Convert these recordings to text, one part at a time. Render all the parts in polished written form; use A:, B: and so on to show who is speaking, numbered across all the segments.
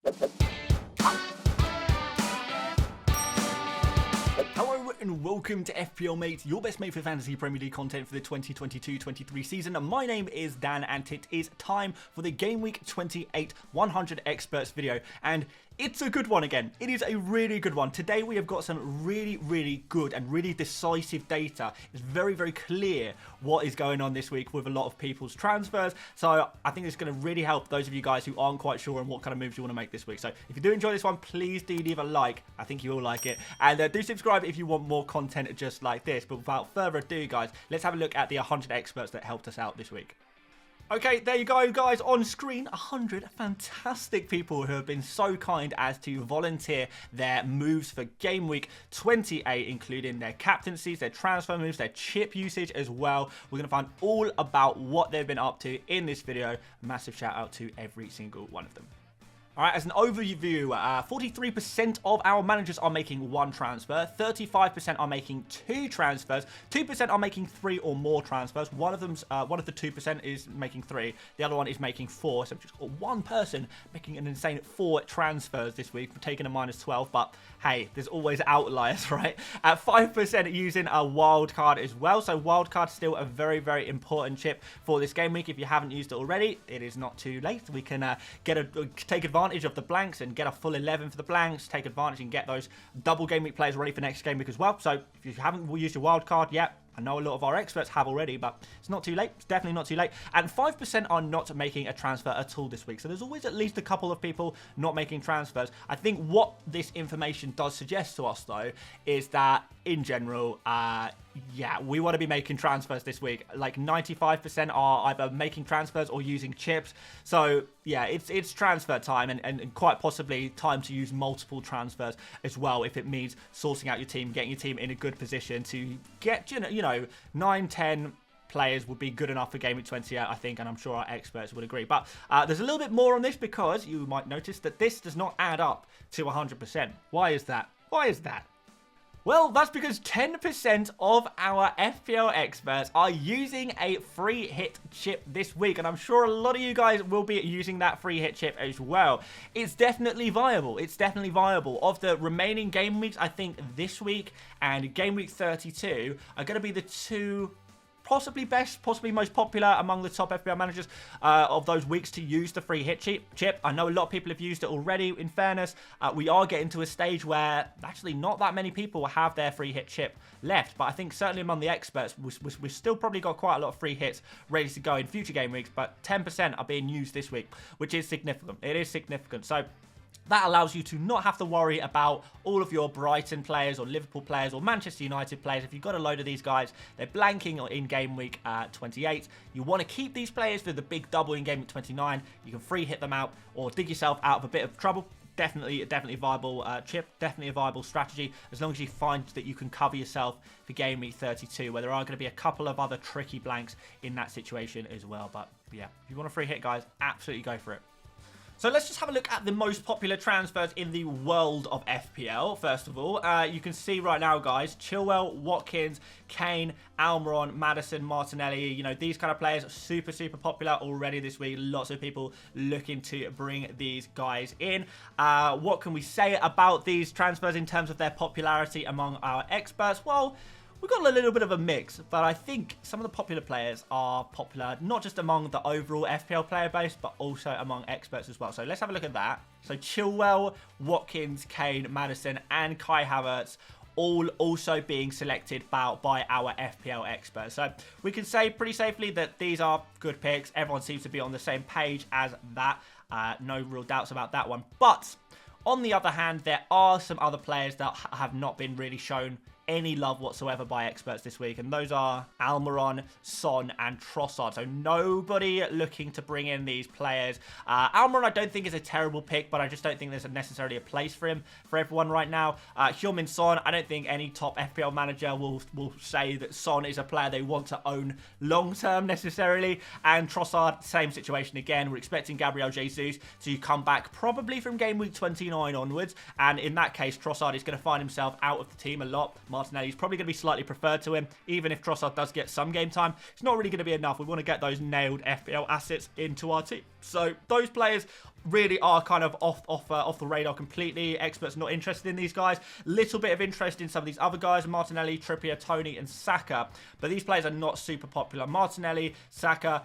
A: Hello and welcome to FPL Mate, your best mate for fantasy Premier League content for the 2022-23 season. And my name is Dan and it is time for the Gameweek 100 Experts video. And it's a good one again. It is a really good one. Today we have got some really good and really decisive data. It's very clear what is going on this week with a lot of people's transfers. So I think it's going to really help those of you guys who aren't quite sure on what kind of moves you want to make this week. So if you do enjoy this one, please do leave a like. I think you will like it. And do subscribe if you want more content just like this. But without further ado, guys, let's have a look at the 100 experts that helped us out this week. Okay, there you go, guys. On screen, 100 fantastic people who have been so kind as to volunteer their moves for Game Week 28, including their captaincies, their transfer moves, their chip usage as well. We're going to find all about what they've been up to in this video. Massive shout out to every single one of them. All right, as an overview, 43% of our managers are making one transfer, 35% are making two transfers, 2% are making three or more transfers. One of the 2% is making three, the other one is making four. So we've just got one person making an insane 4 transfers this week, taking a -12. But hey, there's always outliers, right? At 5% using a wild card as well. So wild card still a very important chip for this game week. If you haven't used it already, it is not too late. We can take advantage of the blanks and get a full 11 for the blanks, take advantage and get those double game week players ready for next game week as well. So if you haven't used your wild card yet, I know a lot of our experts have already, but it's not too late. It's definitely not too late. And 5% are not making a transfer at all this week. So there's always at least a couple of people not making transfers. I think what this information does suggest to us, though, is that in general, yeah, we want to be making transfers this week. Like 95% are either making transfers or using chips. So yeah, it's transfer time and quite possibly time to use multiple transfers as well if it means sourcing out your team, getting your team in a good position to get, you know, 9-10 players would be good enough for Game Week 28, I think, and I'm sure our experts would agree. But there's a little bit more on this because you might notice that this does not add up to 100%. Why is that? Why is that? Well, that's because 10% of our FPL experts are using a free hit chip this week. And I'm sure a lot of you guys will be using that free hit chip as well. It's definitely viable. It's definitely viable. Of the remaining game weeks, I think this week and Game Week 32 are going to be the two possibly best, possibly most popular among the top FPL managers of those weeks to use the free hit chip. I know a lot of people have used it already. In fairness, we are getting to a stage where actually not that many people have their free hit chip left. But I think certainly among the experts, we've still probably got quite a lot of free hits ready to go in future game weeks. But 10% are being used this week, which is significant. It is significant. So that allows you to not have to worry about all of your Brighton players or Liverpool players or Manchester United players. If you've got a load of these guys, they're blanking in Game Week 28. You want to keep these players for the big double in Game Week 29. You can free hit them out or dig yourself out of a bit of trouble. Definitely a viable chip, definitely a viable strategy, as long as you find that you can cover yourself for Game Week 32, where there are going to be a couple of other tricky blanks in that situation as well. But yeah, if you want a free hit, guys, absolutely go for it. So let's just have a look at the most popular transfers in the world of FPL. First of all, you can see right now, guys, Chilwell, Watkins, Kane, Almiron, Maddison, Martinelli. You know, these kind of players are super popular already this week. Lots of people looking to bring these guys in. What can we say about these transfers in terms of their popularity among our experts? Well, we've got a little bit of a mix, but I think some of the popular players are popular, not just among the overall FPL player base, but also among experts as well. So let's have a look at that. So Chilwell, Watkins, Kane, Maddison, and Kai Havertz all also being selected by our FPL experts. So we can say pretty safely that these are good picks. Everyone seems to be on the same page as that. No real doubts about that one. But on the other hand, there are some other players that have not been really shown any love whatsoever by experts this week, and those are Almiron, Son, and Trossard. So nobody looking to bring in these players. Almiron I don't think is a terrible pick, but I just don't think there's necessarily a place for him for everyone right now. Heung-min Son, I don't think any top FPL manager will say that Son is a player they want to own long-term necessarily. And Trossard, same situation again. We're expecting Gabriel Jesus to come back probably from Game Week 29 onwards, and in that case, Trossard is going to find himself out of the team a lot. Martinelli's probably going to be slightly preferred to him. Even if Trossard does get some game time, it's not really going to be enough. We want to get those nailed FPL assets into our team. So those players really are kind of off the radar completely. Experts not interested in these guys. Little bit of interest in some of these other guys, Martinelli, Trippier, Toney and Saka. But these players are not super popular. Martinelli, Saka,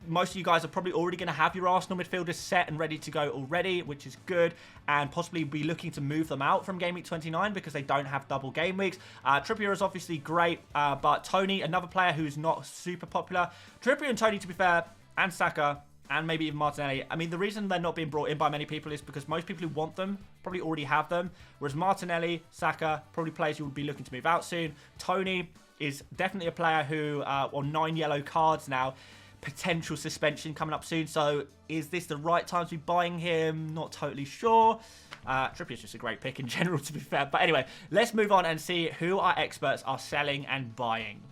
A: most of you guys are probably already going to have your Arsenal midfielders set and ready to go already, which is good, and possibly be looking to move them out from Game Week 29 because they don't have double game weeks. Trippier is obviously great, but Toney, another player who's not super popular. Trippier and Toney, to be fair, and Saka, and maybe even Martinelli. I mean, the reason they're not being brought in by many people is because most people who want them probably already have them. Whereas Martinelli, Saka, probably players you would be looking to move out soon. Toney is definitely a player who, on 9 yellow cards now, potential suspension coming up soon. So is this the right time to be buying him? Not totally sure. Trippier's just a great pick in general, to be fair. But anyway, let's move on and see who our experts are selling and buying.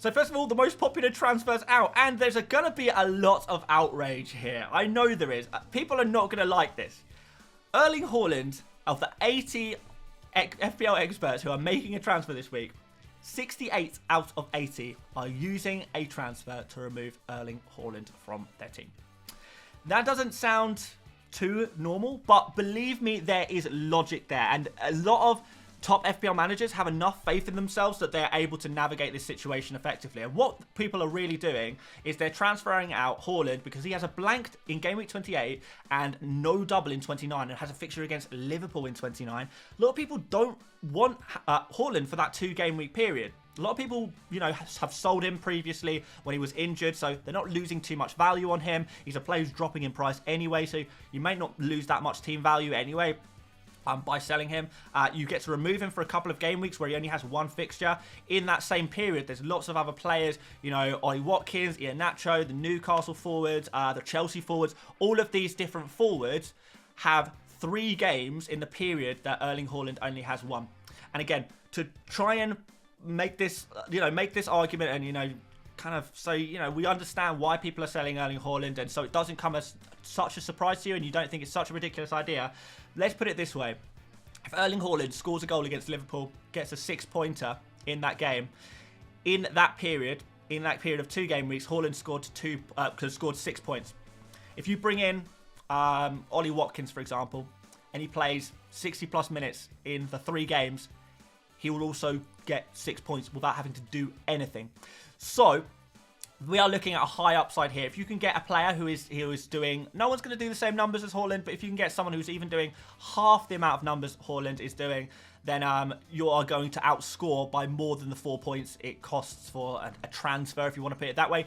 A: So first of all, the most popular transfers out, and there's going to be a lot of outrage here. I know there is. People are not going to like this. Erling Haaland, of the 80 FPL experts who are making a transfer this week, 68 out of 80 are using a transfer to remove Erling Haaland from their team. That doesn't sound too normal, but believe me, there is logic there, and a lot of top FPL managers have enough faith in themselves that they're able to navigate this situation effectively. And what people are really doing is they're transferring out Haaland because he has a blank in Game Week 28 and no double in 29 and has a fixture against Liverpool in 29. A lot of people don't want Haaland for that 2 game week period. A lot of people, you know, have sold him previously when he was injured, so they're not losing too much value on him. He's a player who's dropping in price anyway, so you may not lose that much team value anyway. By selling him, you get to remove him for a couple of game weeks where he only has 1 fixture. In that same period, there's lots of other players, you know, Ollie Watkins, Iheanacho, the Newcastle forwards, the Chelsea forwards. All of these different forwards have 3 games in the period that Erling Haaland only has 1. And again, to try and make this, make this argument and, kind of, so, we understand why people are selling Erling Haaland, and so it doesn't come as such a surprise to you and you don't think it's such a ridiculous idea. Let's put it this way. If Erling Haaland scores a goal against Liverpool, gets a 6-pointer in that game, in that period of 2 game weeks, Haaland scored 6 points. If you bring in Ollie Watkins, for example, and he plays 60 plus minutes in the 3 games, he will also get 6 points without having to do anything. So we are looking at a high upside here. If you can get a player who is doing, no one's going to do the same numbers as Haaland, but if you can get someone who's even doing half the amount of numbers Haaland is doing, then you are going to outscore by more than the 4 points it costs for a transfer, if you want to put it that way.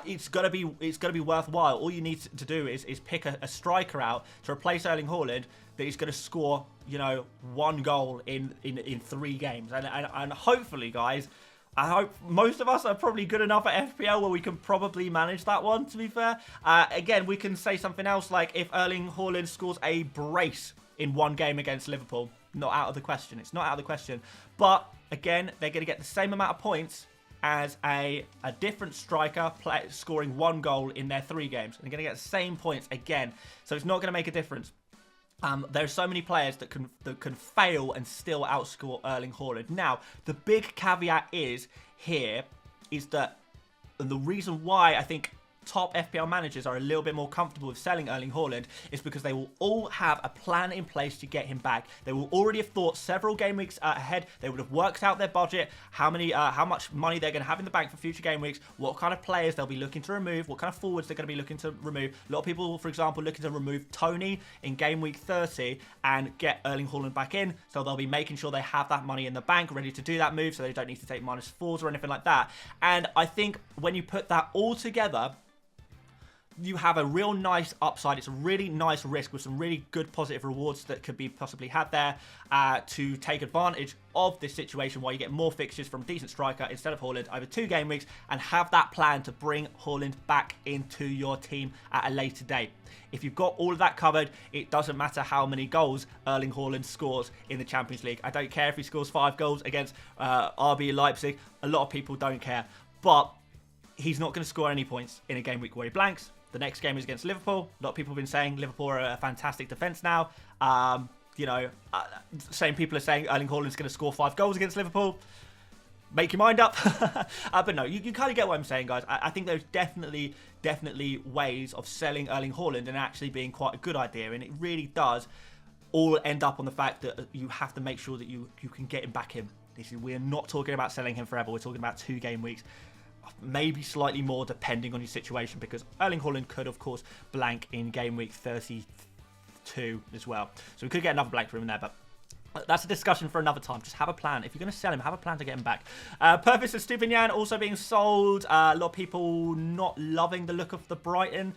A: It's gonna be worthwhile. All you need to do is pick a striker out to replace Erling Haaland that is going to score, 1 goal in 3 games, and hopefully, guys, I hope most of us are probably good enough at FPL where we can probably manage that one, to be fair. Again, we can say something else like if Erling Haaland scores a brace in 1 game against Liverpool. Not out of the question. It's not out of the question. But, again, they're going to get the same amount of points as a different striker scoring 1 goal in their 3 games. They're going to get the same points again. So it's not going to make a difference. There are so many players that can fail and still outscore Erling Haaland. Now, the big caveat is that the reason why I think top FPL managers are a little bit more comfortable with selling Erling Haaland is because they will all have a plan in place to get him back. They will already have thought several game weeks ahead. They would have worked out their budget, how much money they're going to have in the bank for future game weeks, what kind of players they'll be looking to remove, what kind of forwards they're going to be looking to remove. A lot of people, for example, looking to remove Toney in game week 30 and get Erling Haaland back in, so they'll be making sure they have that money in the bank ready to do that move, so they don't need to take -4s or anything like that. And I think when you put that all together, you have a real nice upside. It's a really nice risk with some really good positive rewards that could be possibly had there to take advantage of this situation while you get more fixtures from a decent striker instead of Haaland over 2 game weeks and have that plan to bring Haaland back into your team at a later date. If you've got all of that covered, it doesn't matter how many goals Erling Haaland scores in the Champions League. I don't care if he scores 5 goals against RB Leipzig. A lot of people don't care. But he's not going to score any points in a game week where he blanks. The next game is against Liverpool. A lot of people have been saying Liverpool are a fantastic defence now. same people are saying Erling Haaland's going to score 5 goals against Liverpool. Make your mind up. But no, you kind of get what I'm saying, guys. I think there's definitely ways of selling Erling Haaland and actually being quite a good idea. And it really does all end up on the fact that you have to make sure that you can get him back in. We're not talking about selling him forever. We're talking about 2 game weeks. Maybe slightly more depending on your situation, because Erling Haaland could, of course, blank in game week 32 as well. So we could get another blank for him there, but that's a discussion for another time. Just have a plan. If you're going to sell him, have a plan to get him back. Purpose of Stupinian also being sold. A lot of people not loving the look of the Brighton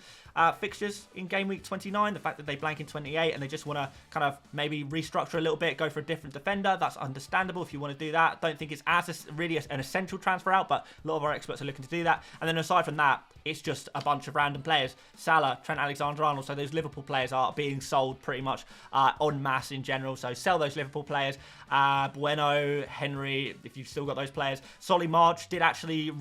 A: fixtures in game week 29. The fact that they blank in 28 and they just want to kind of maybe restructure a little bit, go for a different defender. That's understandable if you want to do that. Don't think it's really an essential transfer out, but a lot of our experts are looking to do that. And then aside from that, it's just a bunch of random players. Salah, Trent Alexander-Arnold, so those Liverpool players are being sold pretty much en masse in general. So sell those Liverpool players. Bueno, Henry, if you've still got those players. Solly March did actually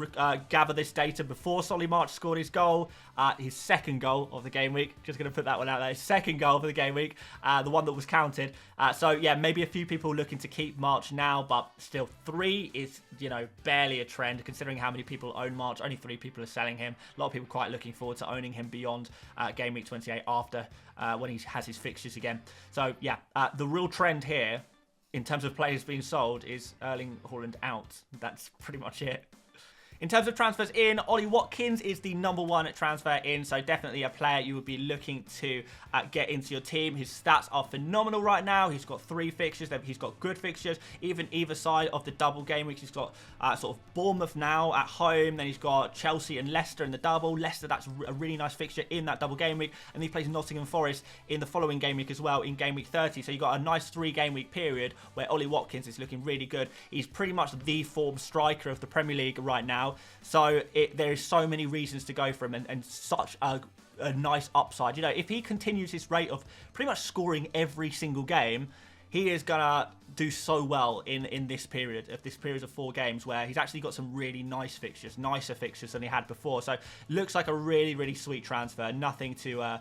A: gather this data before Solly March scored his goal. His second goal of the game week. Just going to put that one out there. His second goal of the game week. The one that was counted. So yeah, maybe a few people looking to keep March now, but still 3 is, barely a trend considering how many people own March. Only 3 people are selling him. A lot of people quite looking forward to owning him beyond game week 28 after when he has his fixtures again. So yeah, the real trend here in terms of players being sold is Erling Haaland out. That's pretty much it. In terms of transfers in, Ollie Watkins is the #1 transfer in, so definitely a player you would be looking to get into your team. His stats are phenomenal right now. He's got 3 fixtures. He's got good fixtures, even either side of the double game week. He's got sort of Bournemouth now at home, then he's got Chelsea and Leicester in the double. Leicester, that's a really nice fixture in that double game week, and he plays Nottingham Forest in the following game week as well in game week 30. So you've got a nice 3 game week period where Ollie Watkins is looking really good. He's pretty much the form striker of the Premier League right now. So there is so many reasons to go for him and such a nice upside. If he continues his rate of pretty much scoring every single game, he is going to do so well in this period of 4 games where he's actually got some really nice fixtures, nicer fixtures than he had before. So looks like a really, really sweet transfer. Nothing to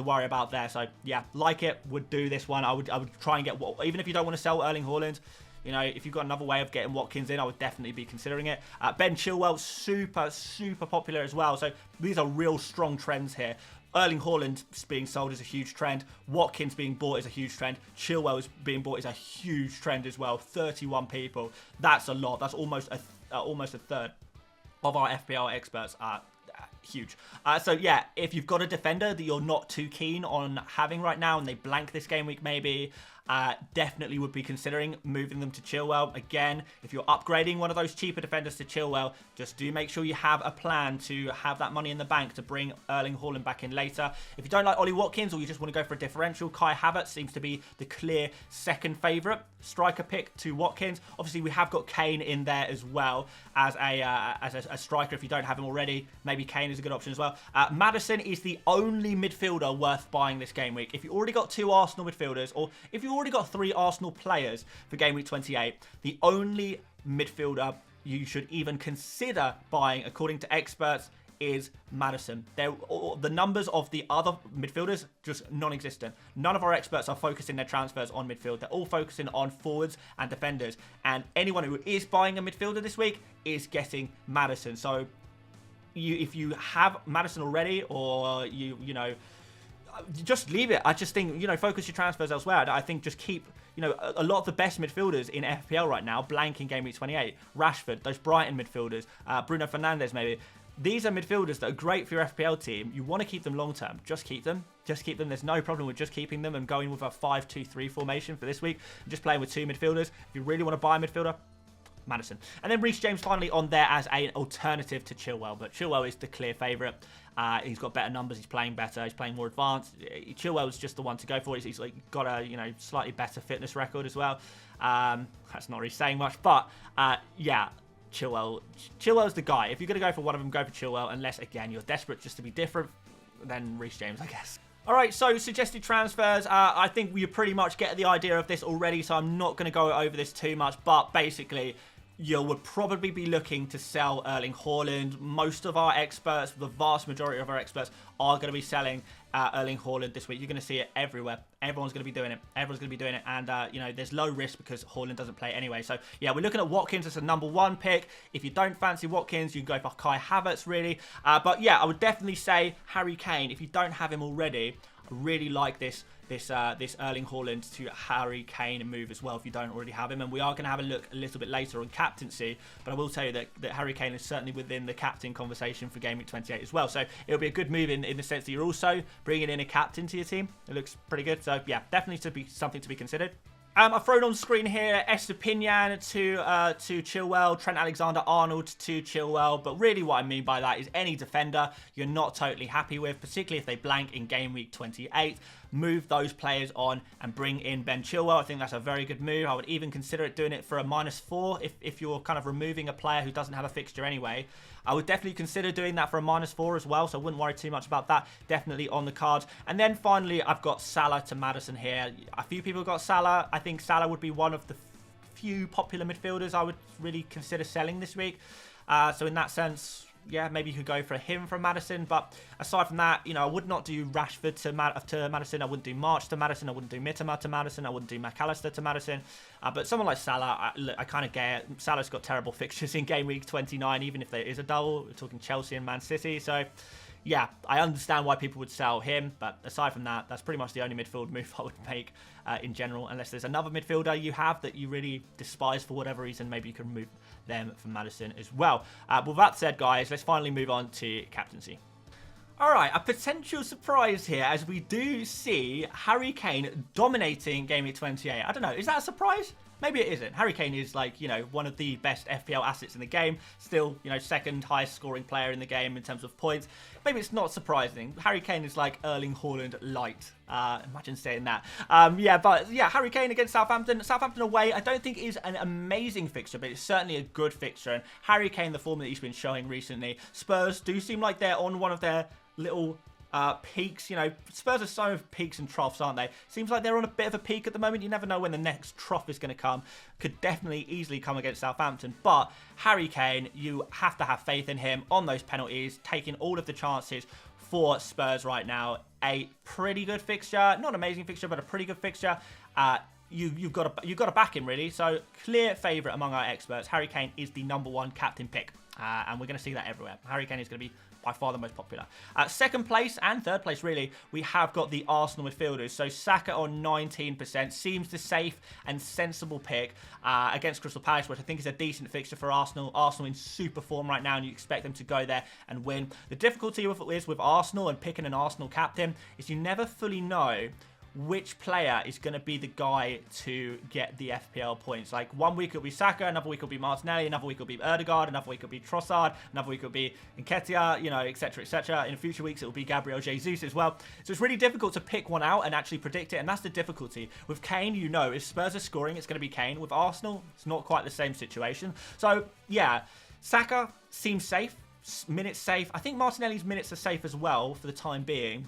A: worry about there. So yeah, like it, would do this one. I would try and get, even if you don't want to sell Erling Haaland, if you've got another way of getting Watkins in, I would definitely be considering it. Ben Chilwell, super, super popular as well. So these are real strong trends here. Erling Haaland being sold is a huge trend. Watkins being bought is a huge trend. Chilwell being bought is a huge trend as well. 31 people. That's a lot. That's almost a third of our FPL experts. Huge. So yeah, if you've got a defender that you're not too keen on having right now and they blank this game week maybe, definitely would be considering moving them to Chilwell. Again, if you're upgrading one of those cheaper defenders to Chilwell, just do make sure you have a plan to have that money in the bank to bring Erling Haaland back in later. If you don't like Ollie Watkins or you just want to go for a differential, Kai Havertz seems to be the clear second favourite striker pick to Watkins. Obviously, we have got Kane in there as well as a striker. If you don't have him already, maybe Kane is a good option as well. Maddison is the only midfielder worth buying this game week. If you already got 2 Arsenal midfielders, or if you already got 3 Arsenal players for game week 28, the only midfielder you should even consider buying, according to experts, is Maddison. The numbers of the other midfielders, just non-existent. None of our experts are focusing their transfers on midfield. They're all focusing on forwards and defenders. And anyone who is buying a midfielder this week is getting Maddison. So if you have Maddison already, or just leave it. I just think, focus your transfers elsewhere. I think just keep, a lot of the best midfielders in FPL right now blank in game week 28. Rashford, those Brighton midfielders, Bruno Fernandes maybe. These are midfielders that are great for your FPL team. You want to keep them long term. Just keep them. Just keep them. There's no problem with just keeping them and going with a 5-2-3 formation for this week. Just playing with 2 midfielders. If you really want to buy a midfielder, Maddison. And then Reece James finally on there as an alternative to Chilwell. But Chilwell is the clear favourite. He's got better numbers. He's playing better. He's playing more advanced. Chilwell is just the one to go for. He's got a slightly better fitness record as well. That's not really saying much. But yeah, Chilwell's the guy. If you're going to go for one of them, go for Chilwell. Unless, again, you're desperate just to be different, then Reece James, I guess. All right, so suggested transfers. I think you pretty much get the idea of this already, so I'm not going to go over this too much. But basically, you would probably be looking to sell Erling Haaland. Most of our experts, the vast majority of our experts, are going to be selling Erling Haaland this week. You're going to see it everywhere. Everyone's going to be doing it. Everyone's going to be doing it. And, you know, there's low risk because Haaland doesn't play anyway. So, yeah, we're looking at Watkins as a #1 pick. If you don't fancy Watkins, you can go for Kai Havertz, really. But, yeah, I would definitely say Harry Kane. If you don't have him already, I really like this Erling Haaland to Harry Kane move as well if you don't already have him. And we are going to have a look a little bit later on captaincy, but I will tell you that Harry Kane is certainly within the captain conversation for Gameweek 28 as well. So it'll be a good move in the sense that you're also bringing in a captain to your team. It looks pretty good. So yeah, definitely something to be considered. I've thrown on screen here Estepinian to Chilwell, Trent Alexander-Arnold to Chilwell, but really what I mean by that is any defender you're not totally happy with, particularly if they blank in Game Week 28, move those players on and bring in Ben Chilwell. I think that's a very good move. I would even consider doing it for a -4 if you're kind of removing a player who doesn't have a fixture anyway. I would definitely consider doing that for a -4 as well, so I wouldn't worry too much about that. Definitely on the cards. And then finally, I've got Salah to Maddison here. A few people got Salah. I think Salah would be one of the few popular midfielders I would really consider selling this week. So in that sense, yeah, maybe you could go for him from Maddison. But aside from that, you know, I would not do Rashford to Maddison. I wouldn't do March to Maddison. I wouldn't do Mitoma to Maddison. I wouldn't do McAllister to Maddison. But someone like Salah, I kind of get it. Salah's got terrible fixtures in Game Week 29, even if there is a double. We're talking Chelsea and Man City. So, yeah, I understand why people would sell him. But aside from that, that's pretty much the only midfield move I would make in general. Unless there's another midfielder you have that you really despise for whatever reason, maybe you can remove them from Maddison as well. With that said, guys, let's finally move on to captaincy. Alright, a potential surprise here as we do see Harry Kane dominating Game Week 28. I don't know, is that a surprise? Maybe it isn't. Harry Kane is, like, you know, one of the best FPL assets in the game. Still, you know, second highest scoring player in the game in terms of points. Maybe it's not surprising. Harry Kane is like Erling Haaland light. Imagine saying that. Yeah, Harry Kane against Southampton. Southampton away, I don't think is an amazing fixture, but it's certainly a good fixture. And Harry Kane, the form that he's been showing recently. Spurs do seem like they're on one of their little peaks. You know, Spurs are so peaks and troughs, aren't they? Seems like they're on a bit of a peak at the moment. You never know when the next trough is going to come. Could definitely easily come against Southampton. But Harry Kane, you have to have faith in him on those penalties, taking all of the chances for Spurs right now. A pretty good fixture. Not an amazing fixture, but a pretty good fixture. You've got to back him, really. So, clear favourite among our experts. Harry Kane is the #1 captain pick. And we're going to see that everywhere. Harry Kane is going to be by far the most popular. Second place and third place, really, we have got the Arsenal midfielders. So Saka on 19% seems the safe and sensible pick against Crystal Palace, which I think is a decent fixture for Arsenal. Arsenal in super form right now, and you expect them to go there and win. The difficulty with Arsenal and picking an Arsenal captain is you never fully know which player is going to be the guy to get the FPL points. Like, one week it'll be Saka, another week it'll be Martinelli, another week it'll be Ødegaard, another week it'll be Trossard, another week it'll be Nketiah, you know, etc, etc. In future weeks it'll be Gabriel Jesus as well. So it's really difficult to pick one out and actually predict it, and that's the difficulty. With Kane, you know, if Spurs are scoring, it's going to be Kane. With Arsenal, it's not quite the same situation. So, yeah, Saka seems safe, minutes safe. I think Martinelli's minutes are safe as well for the time being.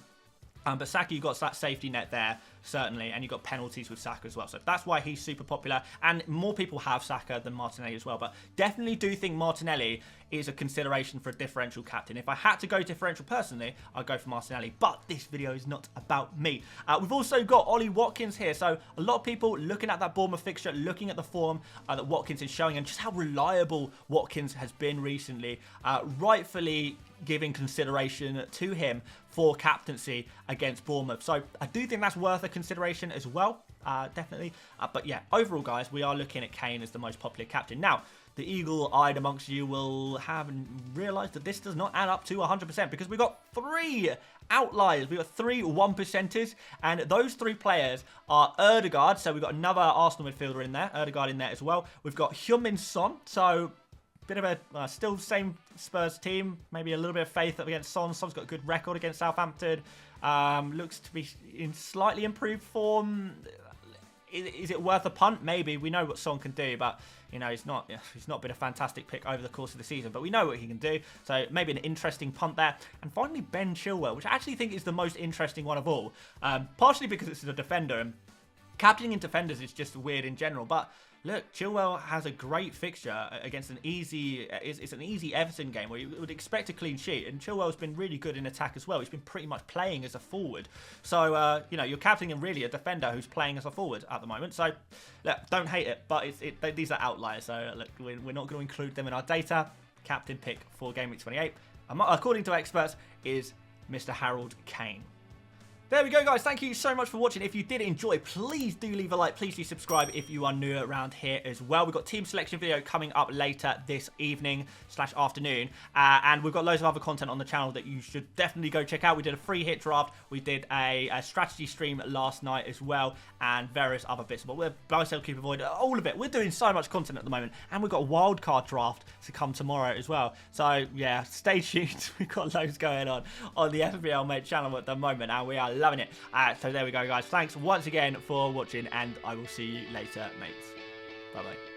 A: But Saka, you've got that safety net there, certainly, and you've got penalties with Saka as well. So that's why he's super popular, and more people have Saka than Martinelli as well. But definitely do think Martinelli is a consideration for a differential captain. If I had to go differential personally, I'd go for Martinelli. But this video is not about me. We've also got Ollie Watkins here. So a lot of people looking at that Bournemouth fixture, looking at the form that Watkins is showing, and just how reliable Watkins has been recently, rightfully giving consideration to him for captaincy against Bournemouth. So I do think that's worth a consideration as well, definitely. But yeah, overall, guys, we are looking at Kane as the most popular captain. Now, the eagle-eyed amongst you will have realised that this does not add up to 100% because we've got 3 outliers. We've got 3 1%ers, and those 3 players are Ødegaard, so we've got another Arsenal midfielder in there, Ødegaard in there as well. We've got Heung-min Son, so bit of a still same Spurs team, maybe a little bit of faith up against Son. Son's got a good record against Southampton. Looks to be in slightly improved form. Is it worth a punt? Maybe. We know what Son can do, but you know, he's not been a fantastic pick over the course of the season, but we know what he can do. So maybe an interesting punt there. And finally, Ben Chilwell, which I actually think is the most interesting one of all. Partially because it's a defender, and captaining in defenders is just weird in general. But look, Chilwell has a great fixture against an easy, it's an easy Everton game where you would expect a clean sheet. And Chilwell's been really good in attack as well. He's been pretty much playing as a forward. So, you know, you're captaining really a defender who's playing as a forward at the moment. So, look, don't hate it, but these are outliers. So, look, we're not going to include them in our data. Captain pick for Gameweek 28, according to experts, is Mr. Harold Kane. There we go, guys. Thank you so much for watching. If you did enjoy, please do leave a like. Please do subscribe if you are new around here as well. We've got team selection video coming up later this evening/afternoon. And we've got loads of other content on the channel that you should definitely go check out. We did a free hit draft. We did a strategy stream last night as well. And various other bits. But we're buy, sell, keep, avoid, all of it. We're doing so much content at the moment. And we've got a wildcard draft to come tomorrow as well. So, yeah, stay tuned. We've got loads going on the FPL Mate channel at the moment. And we are loving it. So there we go, guys. Thanks once again for watching, and I will see you later, mates. Bye-bye.